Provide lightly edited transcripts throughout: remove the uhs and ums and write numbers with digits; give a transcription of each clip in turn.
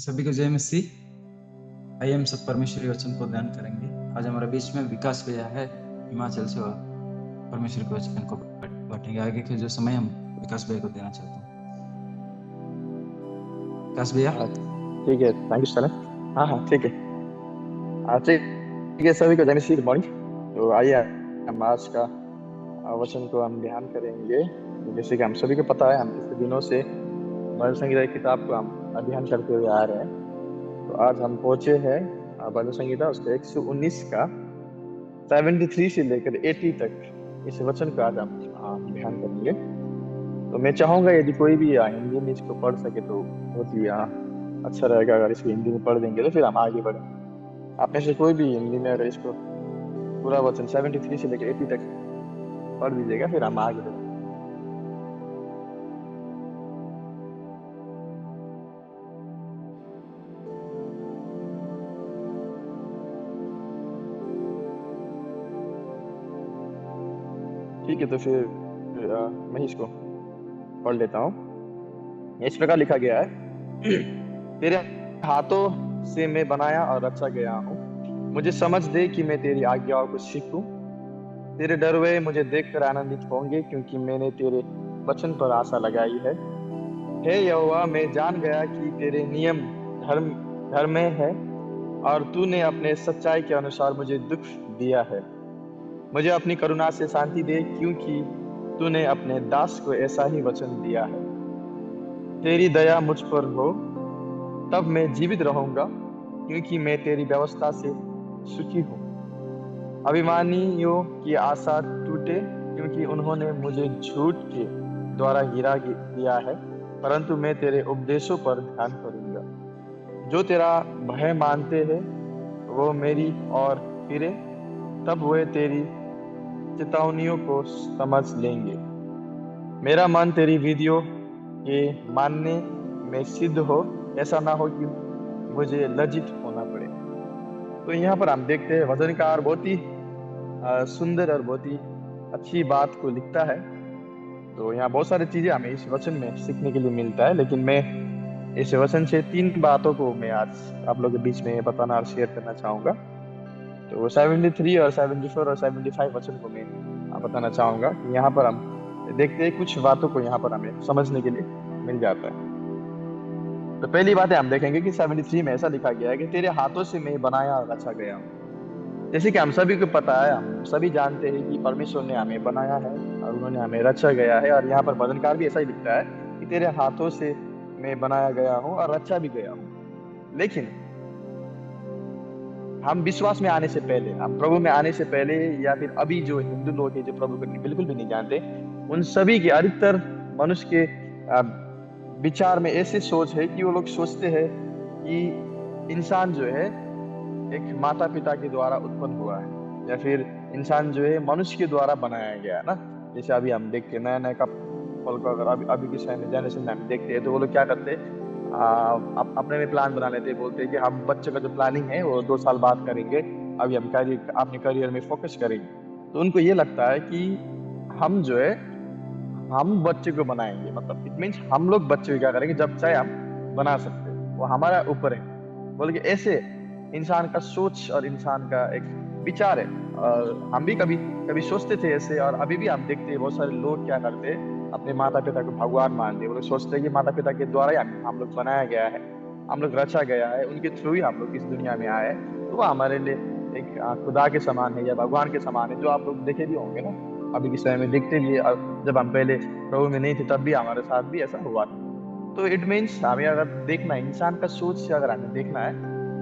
सभी को जय मसीह। आइए हम सब परमेश्वरी वचन को ध्यान करेंगे। आज हमारे बीच में विकास भैया है हिमाचल से, और परमेश्वर के वचन को बांटेंगे। आगे के जो समय हम विकास भैया को देना चाहता हूँ। विकास भैया। हाँ, ठीक है। Thank you sir. हाँ हाँ, ठीक है। हाँ, ठीक है। सभी को जय मसीह, गुड मॉर्निंग। तो आइए हम आज का वचन को हम ध्यान करेंगे। तो जैसे कि हम सभी को पता है, हम पिछले दिनों से भजन संगीता की किताब को हम अध्ययन करते हुए आ रहे हैं। तो आज हम पहुंचे हैं भजन संगीता उसके 119 का 73 से लेकर 80 तक। इस वचन का आज हम ध्यान करेंगे। तो मैं चाहूंगा यदि कोई भी हिंदी में इसको पढ़ सके तो बहुत ही अच्छा रहेगा। अगर इसको हिंदी में पढ़ देंगे तो फिर हम आगे बढ़ेंगे। आप में से कोई भी हिंदी में अगर इसको पूरा वचन 73 से लेकर 80 तक पढ़ दीजिएगा, फिर हम आगे बढ़ेंगे। ठीक है, तो फिर मैं इसको पढ़ लेता हूँ। इस प्रकार लिखा गया है। तेरे हाथों से मैं बनाया और रचा गया हूँ। मुझे समझ दे कि मैं तेरी आज्ञाओं को सीखूं। तेरे डर वे मुझे देखकर आनंदित होंगे, क्योंकि मैंने तेरे वचन पर आशा लगाई है। हे यहोवा, मैं जान गया कि तेरे नियम धर्म धर्म है, और तूने अपने सच्चाई के अनुसार मुझे दुख दिया है। मुझे अपनी करुणा से शांति दे, क्योंकि तूने अपने दास को ऐसा ही वचन दिया है। तेरी दया मुझ पर हो, तब मैं जीवित रहूंगा, क्योंकि मैं तेरी व्यवस्था से सुखी हूँ। अभिमानियों की आशा टूटे, क्योंकि उन्होंने मुझे झूठ के द्वारा गिरा दिया है, परंतु मैं तेरे उपदेशों पर ध्यान करूंगा। जो तेरा भय मानते हैं वो मेरी ओर फिरे, तब वे तेरी चेतावनियों को समझ लेंगे। मेरा मन तेरी विधियों के मानने में सिद्ध हो, ऐसा ना हो कि मुझे लज्जित होना पड़े। तो यहाँ पर हम देखते हैं वचनकार बहुत ही सुंदर और बहुत ही अच्छी बात को लिखता है। तो यहाँ बहुत सारी चीजें हमें इस वचन में सीखने के लिए मिलता है, लेकिन मैं इस वचन से 3 बातों को मैं आज आप लोगों के बीच में बताना और शेयर करना चाहूंगा। तो 73 और 74 और 75 वचन को मैं बताना चाहूंगा कि यहाँ पर हम देखते हैं कुछ बातों को यहाँ पर हमें समझने के लिए मिल जाता है। तो पहली बात है, हम देखेंगे कि 73 में ऐसा लिखा गया है कि तेरे हाथों से मैं बनाया और रचा गया हूँ। जैसे कि हम सभी को पता है, हम सभी जानते हैं कि परमेश्वर ने हमें बनाया है और उन्होंने हमें रचा गया है। और यहाँ पर भजनकार भी ऐसा ही लिखता है कि तेरे हाथों से मैं बनाया गया हूँ और रचा भी गया हूँ। लेकिन हम विश्वास में आने से पहले, हम प्रभु में आने से पहले, या फिर अभी जो हिंदू लोग हैं जो प्रभु को बिल्कुल भी नहीं जानते, उन सभी के अधिकतर मनुष्य के अ, विचार में ऐसे सोच है कि वो लोग सोचते हैं कि इंसान जो है एक माता पिता के द्वारा उत्पन्न हुआ है, या फिर इंसान जो है मनुष्य के द्वारा बनाया गया है ना। जैसे अभी हम देखते हैं नया नया कपल को, अगर अभी अभी के समय में जनरेशन में हम देखते हैं, तो वो लोग क्या करते हैं, अपने में प्लान बना लेते हैं। बोलते हैं कि हम बच्चे का जो प्लानिंग है वो 2 साल बाद करेंगे, अभी हम अपने करियर में फोकस करेंगे। तो उनको ये लगता है कि हम जो है हम बच्चे को बनाएंगे, मतलब इट मीन्स हम लोग बच्चे को क्या करेंगे जब चाहे हम बना सकते हैं, वो हमारा ऊपर है। बोले कि ऐसे इंसान का सोच और इंसान का एक विचार है। और हम भी कभी कभी सोचते थे ऐसे, और अभी भी हम देखते हैं बहुत सारे लोग क्या करते हैं, अपने माता पिता को भगवान मानते हैं। वो लोग सोचते हैं कि माता पिता के द्वारा ही हम लोग बनाया गया है, हम लोग रचा गया है, उनके थ्रू ही हम लोग इस दुनिया में आए हैं। तो वो हमारे लिए एक खुदा के समान है या भगवान के समान है, जो आप लोग देखे भी होंगे ना, अभी के समय में दिखते भी है। और जब हम पहले प्रभु में नहीं थे तब भी हमारे साथ भी ऐसा हुआ था। तो इट मीन्स हमें अगर देखना है, इंसान का सोच से अगर हमें देखना है,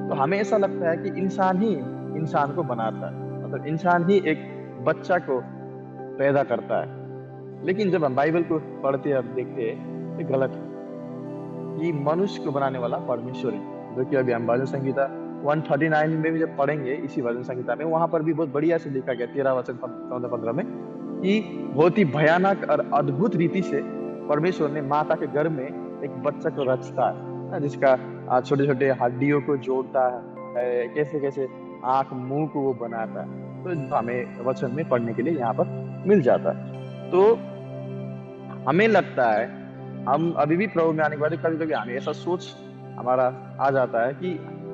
तो हमें ऐसा लगता है कि इंसान ही इंसान को बनाता है, मतलब इंसान ही एक बच्चा को पैदा करता है। लेकिन जब हम बाइबल को पढ़ते हैं, अब देखते हैं ये गलत है। कि मनुष्य को बनाने वाला परमेश्वर है, जो कि अभी हम भजन संगीता 139 में भी जब पढ़ेंगे, इसी भजन संगीता में, वहां पर भी बहुत बढ़िया से लिखा गया 13 वचन 14-15 में, कि बहुत ही भयानक और अद्भुत रीति से परमेश्वर ने माता के गर्भ में एक बच्चा को रचता है, जिसका छोटे छोटे हड्डियों को जोड़ता है, कैसे कैसे आंख मुंह को वो बनाता है। तो हमें वचन में पढ़ने के लिए यहाँ पर मिल जाता है। तो हमें लगता है, हम अभी भी प्रभु में आने के बाद कभी कभी हमें ऐसा सोच हमारा आ जाता है कि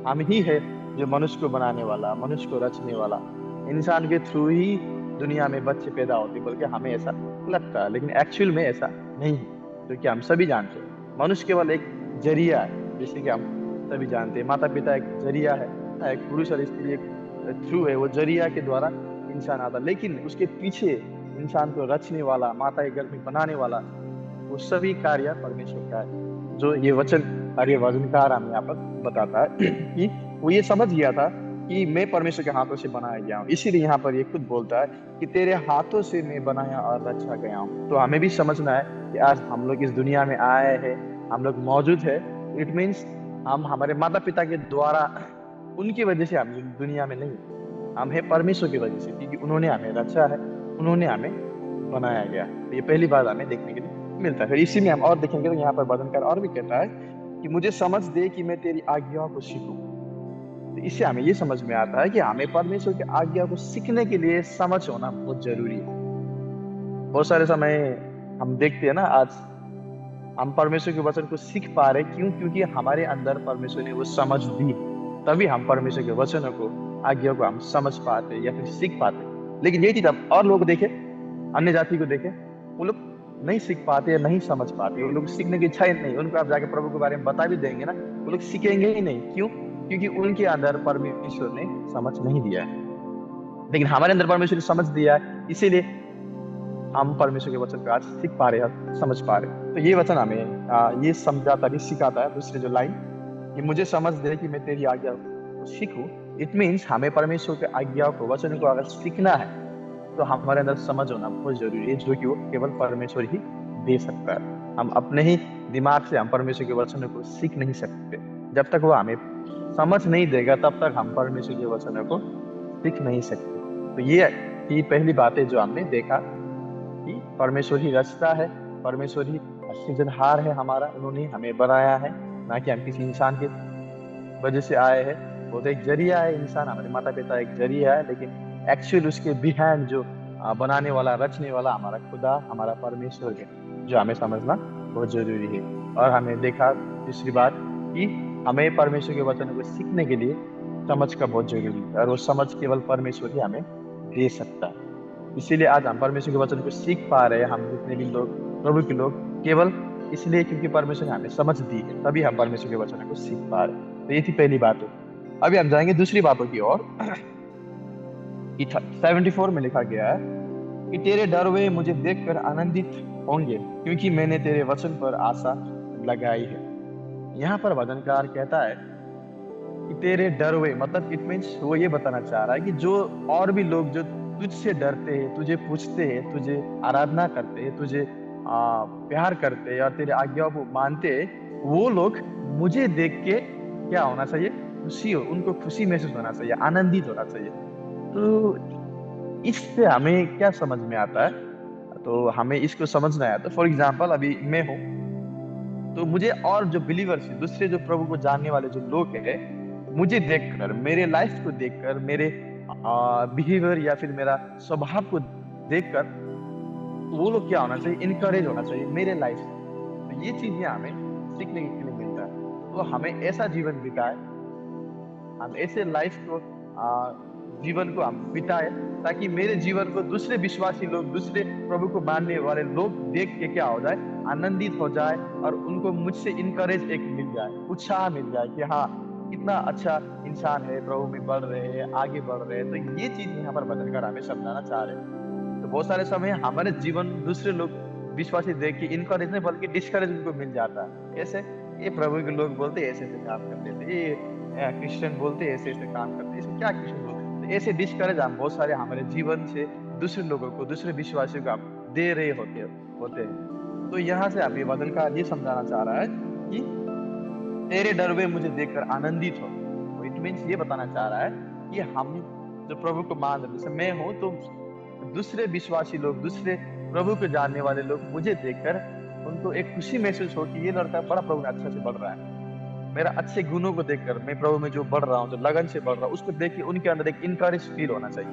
हम ही है जो मनुष्य को बनाने वाला, मनुष्य को रचने वाला। इंसान के थ्रू ही दुनिया में बच्चे पैदा होते, बल्कि हमें ऐसा लगता है, लेकिन एक्चुअल में ऐसा नहीं है। क्योंकि हम सभी जानते हैं मनुष्य केवल एक जरिया है। जैसे कि हम सभी जानते हैं माता पिता एक जरिया है, एक पुरुष और स्त्री एक थ्रू है, वो जरिया के द्वारा इंसान आता, लेकिन उसके पीछे इंसान को रचने वाला, माता के गर्भ में बनाने वाला, वो सभी कार्य परमेश्वर का है। जो ये वचन और ये वचनकार हमें यहाँ पर बताता है कि वो ये समझ गया था कि मैं परमेश्वर के हाथों से बनाया गया हूँ, इसीलिए यहाँ पर ये खुद बोलता है कि तेरे हाथों से मैं बनाया और रचा गया हूँ। तो हमें भी समझना है कि आज हम लोग इस दुनिया में आए हैं, हम लोग मौजूद है, इट मीन्स हम हमारे माता पिता के द्वारा, उनकी वजह से हम इस दुनिया में नहीं, हम है परमेश्वर की वजह से, क्योंकि उन्होंने हमें रचा है, उन्होंने हमें बनाया गया। तो ये पहली बात हमें देखने के लिए मिलता है। फिर इसी में हम और देखेंगे तो यहाँ पर वचनकार और भी कहता है कि मुझे समझ दे कि मैं तेरी आज्ञाओं को सीखूं। तो इससे हमें ये समझ में आता है कि हमें परमेश्वर की आज्ञा को सीखने के लिए समझ होना बहुत जरूरी है। बहुत सारे समय हम देखते हैं ना, आज हम परमेश्वर के वचन को सीख पा रहे, क्यों? क्योंकि हमारे अंदर परमेश्वर ने वो समझ दी, तभी हम परमेश्वर के वचनों को, आज्ञा को हम समझ पाते या फिर सीख पाते। लेकिन ये चीज अब और लोग देखे, अन्य जाति को देखे, वो लोग नहीं सीख पाते या नहीं समझ पाते, वो लोग सीखने की इच्छा ही नहीं। उनको आप जाके प्रभु के बारे में बता भी देंगे ना, वो लोग सीखेंगे ही नहीं। क्यों? क्योंकि उनके अंदर परमेश्वर ने समझ नहीं दिया है। लेकिन हमारे अंदर परमेश्वर ने समझ दिया है, इसीलिए हम परमेश्वर के वचन को आज सीख पा रहे हैं, समझ पा रहे हैं। तो ये वचन हमें ये समझाता भी, सिखाता है। दूसरे जो लाइन कि मुझे समझ दे कि मैं तेरी आज्ञा को सीखूं, इट मीन्स हमें परमेश्वर के आज्ञा को, वचन को अगर सीखना है तो हमारे अंदर समझ होना बहुत जरूरी है, जो कि वो केवल परमेश्वर ही दे सकता है। हम अपने ही दिमाग से हम परमेश्वर के वचनों को सीख नहीं सकते। जब तक वो हमें समझ नहीं देगा, तब तक हम परमेश्वर के वचनों को सीख नहीं सकते। तो ये ही पहली बात है जो हमने देखा कि परमेश्वर ही रचता है, परमेश्वर ही सृजनहार है हमारा, उन्होंने हमें बनाया है, ना कि हम किसी इंसान की वजह से आए हैं। वो तो एक जरिया है, इंसान, हमारे माता पिता एक जरिया है, लेकिन एक्चुअल उसके बिहाइंड जो बनाने वाला, रचने वाला हमारा खुदा, हमारा परमेश्वर है, जो हमें समझना बहुत जरूरी है। और हमें देखा तीसरी बात कि हमें परमेश्वर के वचनों को सीखने के लिए समझ का बहुत जरूरी है, और वो समझ केवल परमेश्वर ही हमें दे सकता है। इसीलिए आज हम परमेश्वर के वचन को सीख पा रहे हैं, हम जितने भी लोग, प्रभु के लोग, केवल इसलिए क्योंकि परमेश्वर ने हमें समझ दी है, तभी हम परमेश्वर के वचन को सीख पा रहे हैं। तो ये थी पहली बात है। अभी हम जाएंगे दूसरी बातों की ओर। 74 में लिखा गया है कि तेरे डर वे मुझे देखकर आनंदित होंगे, क्योंकि मैंने तेरे वचन पर आशा लगाई है। यहाँ पर वचनकार कहता है कि तेरे डर हुए, मतलब इट मीन्स वो ये बताना चाह रहा है कि जो और भी लोग जो तुझसे डरते हैं, तुझे पूछते हैं, तुझे आराधना करते हैं, तुझे प्यार करते हैं और तेरे आज्ञाओं को मानते हैं, वो लोग मुझे देख के क्या होना चाहिए? खुशी हो, उनको खुशी महसूस होना चाहिए, आनंदित होना चाहिए। तो इससे हमें क्या समझ में आता है? तो हमें इसको समझना है। तो फॉर एग्जाम्पल अभी मैं हूँ, तो मुझे और जो बिलीवर्स हैं, दूसरे जो प्रभु को जानने वाले जो लोग हैं, मुझे देखकर, मेरे लाइफ को देखकर, मेरे बिहेवियर या फिर मेरा स्वभाव को देखकर, वो लोग क्या होना चाहिए? इनकरेज होना चाहिए मेरे लाइफ से। तो ये चीजें हमें सीखने के लिए मिलता है। तो हमें ऐसा जीवन बिताए, हम ऐसे लाइफ को, जीवन को हम बिताए, ताकि मेरे जीवन को दूसरे विश्वासी लोग, दूसरे प्रभु को मानने वाले लोग देख के क्या हो जाए? आनंदित हो जाए, और उनको मुझसे इनकरेज एक मिल जाए, उत्साह मिल जाए कि हाँ, कितना अच्छा इंसान है, प्रभु में बढ़ रहे हैं, आगे बढ़ रहे हैं। तो ये चीज यहाँ पर बदलकर हमें समझाना चाह रहे हैं। तो बहुत सारे समय हमारे जीवन दूसरे लोग, विश्वासी देख के इनकरेज नहीं बल्कि डिस्करेज उनको मिल जाता है। ऐसे ये प्रभु के लोग बोलते ऐसे ऐसे काम कर देते, ये क्रिश्चियन बोलते ऐसे ऐसे काम करते, इसमें क्या क्रिश्चियन बोलते? तो ऐसे डिस्करेज हम बहुत सारे हमारे जीवन से दूसरे लोगों को, दूसरे विश्वासियों को हम दे रहे होते हैं। तो यहाँ से अभी वचनकार ये समझाना चाह रहा है कि तेरे डर वे मुझे देखकर आनंदित हो। तो इट मीन्स ये बताना चाह रहा है कि हम जो प्रभु को मान रहे, जैसे मैं हूँ, तो दूसरे विश्वासी लोग, दूसरे प्रभु को जानने वाले लोग मुझे देखकर उनको एक खुशी महसूस हो कि ये लड़का बड़ा प्रभु में अच्छे से बढ़ रहा है। मेरा अच्छे गुणों को देखकर, मैं प्रभु में जो बढ़ रहा हूँ, जो लगन से बढ़ रहा हूँ, उसको देख के उनके अंदर एक इनकरेज फील होना चाहिए,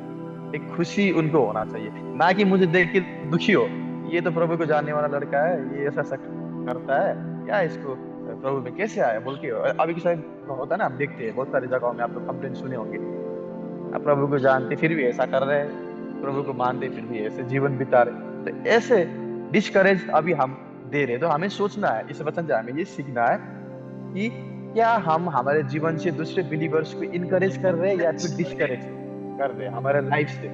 एक खुशी उनको होना चाहिए, ना कि मुझे देख के दुखी हो, ये तो प्रभु को जानने वाला लड़का है, ये ऐसा करता है, क्या इसको प्रभु में कैसे आए बोल के। और अभी के समय होता है ना, हम देखते हैं बहुत सारी जगहों में, आप लोग कंप्लेंट सुने होंगे, आप प्रभु को जानते फिर भी ऐसा कर रहे हैं, प्रभु को मानते फिर भी ऐसे जीवन बिता रहे। तो ऐसे डिस्करेज अभी हम दे रहे हैं। तो हमें सोचना है, इस वचन से हमें ये सीखना है कि क्या हम हमारे जीवन से दूसरे बिलीवर्स को इनकरेज कर रहे हैं या फिर डिस्करेज कर रहे हैं हमारे लाइफ से।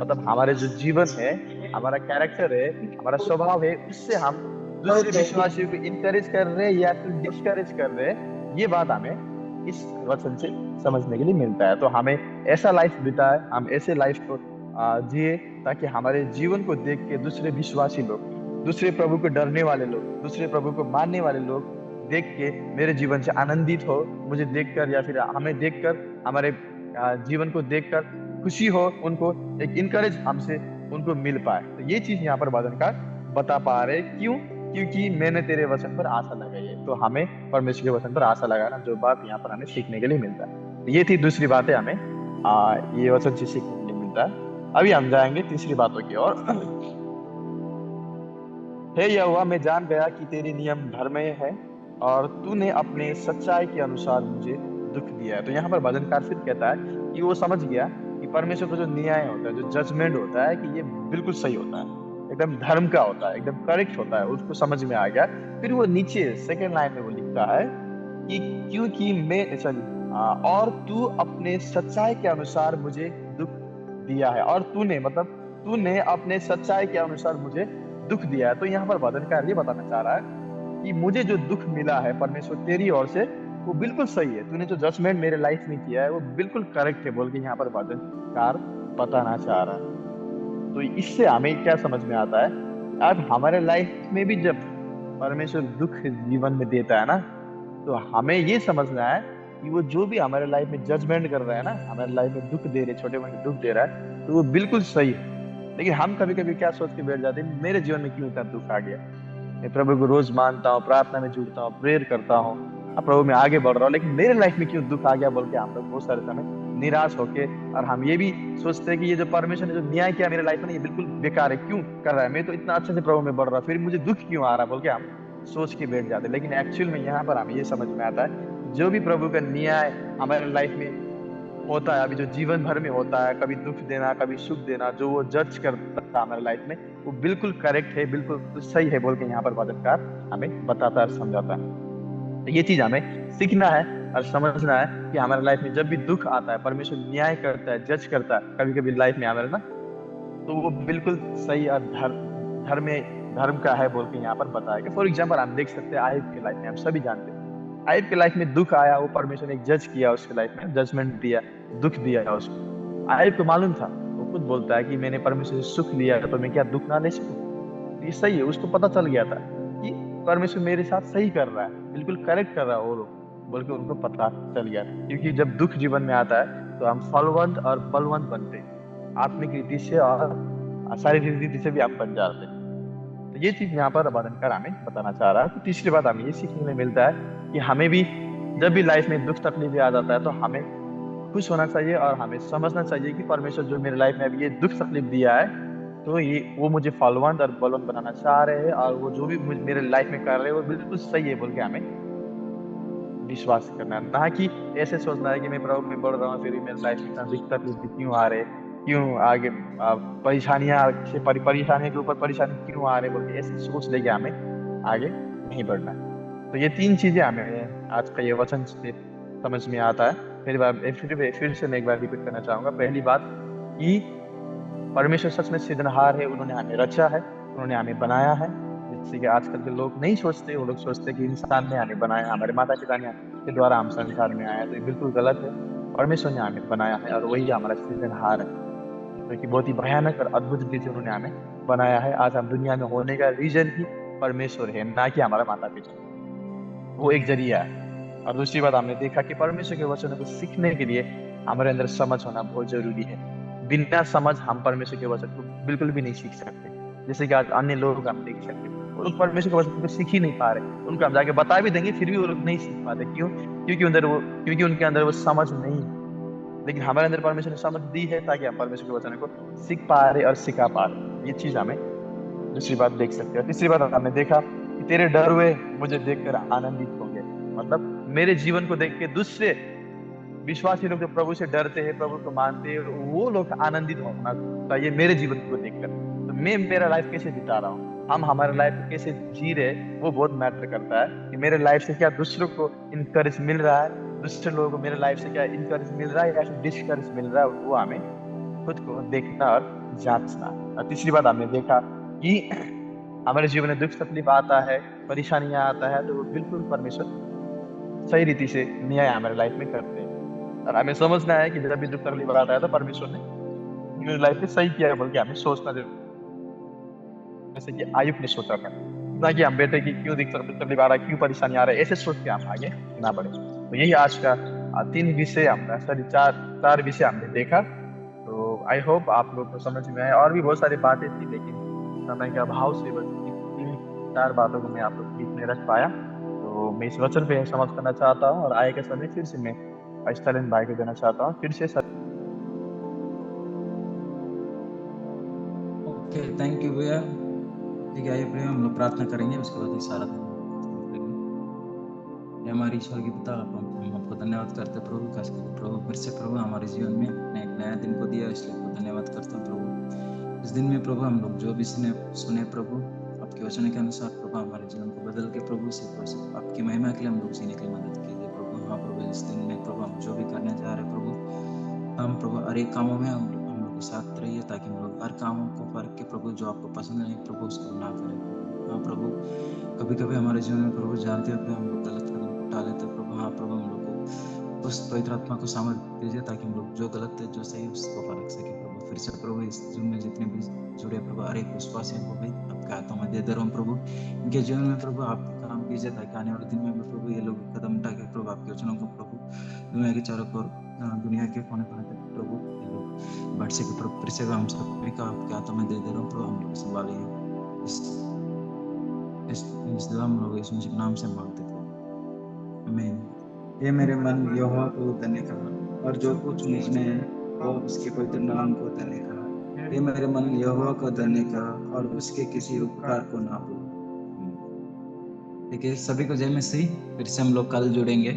मतलब हमारे जो जीवन है, हमारा कैरेक्टर है, हमारा स्वभाव है, उससे हम दूसरे विश्वासियों को इनकरेज कर रहे हैं या फिर डिस्करेज कर रहे हैं। ये बात हमें इस वचन से समझने के लिए मिलता है। तो हमें ऐसा लाइफ बिताए, हम ऐसे लाइफ को जिए, ताकि हमारे जीवन को देख के दूसरे विश्वासी लोग, दूसरे प्रभु को डरने वाले लोग, दूसरे प्रभु को मानने वाले लोग देख के मेरे जीवन से आनंदित हो, मुझे देखकर या फिर हमें देखकर, हमारे जीवन को देखकर खुशी हो, उनको एक इनकरेज हमसे उनको मिल पाए। तो ये चीज यहाँ पर वचनकार बता पा रहे। क्यों? क्योंकि मैंने तेरे वचन पर आशा लगाई है। तो हमें परमेश्वर के वचन पर आशा लगाना, जो बात यहाँ पर हमें सीखने के लिए मिलता है। तो ये थी दूसरी बातें हमें ये वचन से सीखने के लिए मिलता है। अभी हम जाएंगे तीसरी बातों की ओर। हे यहोवा, मैं जान गया कि तेरे नियम धर्मय है और तूने अपने सच्चाई के अनुसार मुझे दुख दिया है। तो यहाँ पर भजनकार फिर कहता है कि वो समझ गया कि परमेश्वर का जो न्याय होता है, जो जजमेंट होता है, कि ये बिल्कुल सही होता है, एकदम धर्म का होता है, एकदम करेक्ट होता है, उसको समझ में आ गया। फिर वो नीचे सेकेंड लाइन में वो लिखता है कि क्योंकि मैं और तू अपने सच्चाई के अनुसार मुझे दुख दिया है। और तूने मतलब तूने अपने सच्चाई के अनुसार मुझे दुख दिया है। तो यहाँ पर भजनकार ये बताना चाह रहा है कि मुझे जो दुख मिला है परमेश्वर तेरी ओर से, वो बिल्कुल सही है। तूने जो जजमेंट मेरे लाइफ में किया है वो बिल्कुल करेक्ट है बोल के यहाँ पर भजनकार बताना चाह रहा है। तो इससे हमें क्या समझ में आता है, अब हमारे लाइफ में भी जब परमेश्वर दुख जीवन में देता है ना, तो हमें ये समझना है कि वो जो भी हमारे लाइफ में जजमेंट कर रहा है ना, हमारे लाइफ में दुख दे रहे, छोटे मोटे दुख दे रहा है, तो वो बिल्कुल सही है। लेकिन हम कभी कभी क्या सोच के बैठ जाते हैं, मेरे जीवन में क्यों इतना दुख आ गया। मैं प्रभु को रोज मानता हूँ, प्रार्थना में जुड़ता हूँ, प्रेयर करता हूँ, अब प्रभु में आगे बढ़ रहा हूँ, लेकिन मेरे लाइफ में क्यों दुख आ गया बोल के हम लोग बहुत सारे समय निराश होके, और हम ये भी सोचते हैं कि ये जो परमेश्वर ने जो न्याय किया मेरे लाइफ में, ये बिल्कुल बेकार है, क्यों कर रहा है, मैं तो इतना अच्छे से प्रभु में बढ़ रहा हूँ, फिर मुझे दुख क्यों आ रहा है बोल के हम सोच के बैठ जाते हैं। लेकिन एक्चुअल में यहाँ पर हमें ये समझ में आता है, जो भी प्रभु का न्याय हमारे लाइफ में होता है, अभी जो जीवन भर में होता है, कभी दुख देना, कभी सुख देना, जो वो जज करता है हमारे लाइफ में, वो बिल्कुल करेक्ट है, बिल्कुल सही है बोल के यहाँ पर वचनकार हमें बताता है, समझाता है। तो ये चीज हमें सीखना है और समझना है कि हमारे लाइफ में जब भी दुख आता है, परमेश्वर न्याय करता है, जज करता है कभी कभी लाइफ में हमारे ना, तो वो बिल्कुल सही और धर्म धर्म का है बोल के यहाँ पर बताएगा। फॉर एग्जाम्पल हम देख सकते हैं आयुब के लाइफ में, हम सभी जानते हैं आयुब के लाइफ में दुख आया, वो परमेश्वर ने जज किया, उसके लाइफ में जजमेंट दिया, दुख दिया उसको। आयुब को मालूम था, वो खुद बोलता है कि मैंने परमेश्वर से सुख लिया तो मैं क्या दुख ना ले सकूं। ये सही है, उसको पता चल गया था कि परमेश्वर मेरे साथ सही कर रहा है, बिल्कुल करेक्ट कर रहा है वो लोग बोल के उनको पता चल गया था। क्योंकि जब दुख जीवन में आता है तो हम फलवंत और बलवंत बनते हैं, आत्मिक रीति से और शारीरिक रीति से भी हम बन जाते हैं। तो ये चीज यहाँ पर बदनकर हमें बताना चाह रहा है। तो तीसरी बात हमें ये सीखने में मिलता है कि हमें भी जब भी लाइफ में दुख तकलीफ आ जाता है तो हमें खुश होना चाहिए और हमें समझना चाहिए कि परमेश्वर जो मेरे लाइफ में अभी ये दुख तकलीफ दिया है, तो ये वो मुझे फलवंत और बलवंत बनाना चाह रहे हैं, और वो जो भी मेरे लाइफ में कर रहे हैं वो बिल्कुल सही है बोल के हमें विश्वास करना है। ना कि ऐसे सोचना है कि मैं प्रभु में बढ़ रहा हूँ फिर भी मेरे लाइफ में इतना दुख तकलीफ क्यों आ रहे, क्यों आगे परेशानियां से परेशानियों के ऊपर परेशानी क्यों आ रहे बोल के ऐसे सोच लेके हमें आगे नहीं बढ़ना है। तो ये तीन चीजें हमें आज का ये वचन से समझ में आता है। फिर से मैं एक बार रिपीट करना चाहूंगा। पहली बात कि परमेश्वर सच में सृजनहार है, उन्होंने हमें रचा है, उन्होंने हमें बनाया है। जैसे कि आजकल के लोग नहीं सोचते, वो लोग सोचते कि इंसान ने हमें बनाया, हमारे माता पिता ने के द्वारा हम संसार में आए, तो ये बिल्कुल गलत है। परमेश्वर ने हमें बनाया है और वही हमारा सृजनहार है, क्योंकि बहुत ही भयानक और अद्भुत रीति से उन्होंने हमें बनाया है। आज हम दुनिया में होने का रीजन ही परमेश्वर है, ना कि हमारा माता पिता, वो एक जरिया है। और दूसरी बात हमने देखा कि परमेश्वर के वचनों को सीखने के लिए हमारे अंदर समझ होना बहुत जरूरी है। बिना समझ हम परमेश्वर के वचन को बिल्कुल भी नहीं सीख सकते। जैसे कि आज अन्य लोग हम देख सकते हैं, वो लोग परमेश्वर के वचन को सीख ही नहीं पा रहे, उनको हम जाके बता भी देंगे फिर भी वो लोग नहीं सीख पाते। क्यों? क्योंकि उनके अंदर वो समझ नहीं है। लेकिन हमारे अंदर परमेश्वर ने समझ दी है ताकि हम परमेश्वर के वचन को सीख पा रहे और सिखा पा रहे। ये चीज हमें दूसरी बात देख सकते हैं। तीसरी बात हमने देखा कि तेरे डर हुए मुझे देखकर आनंदित होंगे। मतलब मेरे जीवन को देख के दूसरे विश्वासी लोग जो प्रभु से डरते हैं, प्रभु को मानते हैं, वो लोग आनंदित होना चाहिए मेरे जीवन को देखकर। तो मैं मेरा लाइफ कैसे बिता रहा हूँ, हम हमारे लाइफ को कैसे जी रहे, वो बहुत मैटर करता है कि मेरे लाइफ से क्या दूसरों को इनकरेज मिल रहा है, दूसरे लोगों को मेरे लाइफ से क्या इनकरेज मिल रहा है या फिर डिस्करेज मिल रहा है, वो हमें खुद को देखना और जांचना। और तीसरी बात हमने देखा कि हमारे जीवन में दुख तकलीफ आता है, परेशानियां आता है, तो वो बिल्कुल परमेश्वर सही रीति से न्याय हमारे लाइफ में करते हैं। और हमें समझना है कि जब भी दुख तकलीफ आता है तो परमेश्वर ने मेरी लाइफ में सही किया है बोल के हमें सोचना जरूरी है। जैसे कि आयुब ने सोचा था, ना कि हम बेटे की क्यों दुख तकलीफ आ रहा है, क्यों परेशानी आ रहा है, ऐसे सोच के हम आगे ना बढ़े। तो यही आज का तीन विषय हमने, सॉरी चार चार विषय हमने देखा। तो आई होप आप लोग को समझ में आए। और भी बहुत सारी बातें थी, लेकिन समय के अभाव से बस तीन चार बातों को मैं आप लोग के बीच में रख पाया। तो मैं इस वचन पे समाप्त करना चाहता हूँ और आए के समय फिर से मैं स्टालिन भाई को देना चाहता हूँ फिर से। ओके, थैंक यू भैया। ठीक है, आइए प्रिय हम लोग प्रार्थना करेंगे, उसके बाद ही सारा दिन करेंगे। हे हमारी ईश्वर की पिता, हम आपको धन्यवाद करते हैं प्रभु, खास करके प्रभु फिर से प्रभु हमारे जीवन में अपने एक नया दिन को दिया, इसलिए आपको धन्यवाद करते हैं प्रभु। इस दिन में प्रभु हम लोग जो भी सुने प्रभु, आपके वचन के अनुसार प्रभु हमारे जीवन को बदल के प्रभु से आपकी महिमा के लिए हम लोग जीने के लिए मदद कीजिए प्रभु। हाँ प्रभु, इस दिन में प्रभु हम जो भी करने जा रहे हैं प्रभु, हम प्रभु हर एक कामों में हम लोग के साथ रहिए, ताकि हम लोग हर कामों को फर्क के प्रभु जो आपको पसंद नहीं प्रभु उसको ना करें प्रभु। हाँ प्रभु, कभी कभी हमारे जीवन में प्रभु जानते हुए हम लोग गलत कदम उठा लेते हैं प्रभु। हाँ प्रभु, हम लोग को उस पवित्र आत्मा को सामर्थ्य दीजिए, ताकि हम लोग जो गलत है जो सही है उसको परख सके प्रभु। फिर से प्रभु इस जीवन में जितने भी जुड़े प्रभु, हर एक विश्वासियों को भी आपके हाथों में दे रहा हूँ प्रभु। इनके जीवन में प्रभु आप काम कीजिए, ताकि आने वाले दिन में भी प्रभु ये लोग कदम उठा के प्रभु आपके वचनों को प्रभु दुनिया के चारों ओर, दुनिया के कोने कोने तक प्रभु ये लोग बढ़ सके प्रभु। फिर से हम सभी का आपके हाथों में दे रहा हूँ प्रभु, हम लोग संभालिए। इस दुआ हम लोग इस नाम से मांगते थे, आमीन। ये मेरे मन यहोवा को धन्य कहा, और जो कुछ मुझ में है वो उसके पवित्र नाम को धन्य कहा। ये मेरे मन यहोवा को धन्य कहा, और उसके किसी उपकार को ना भूला। ठीक है, सभी को जय मसीह। फिर से हम लोग कल जुड़ेंगे।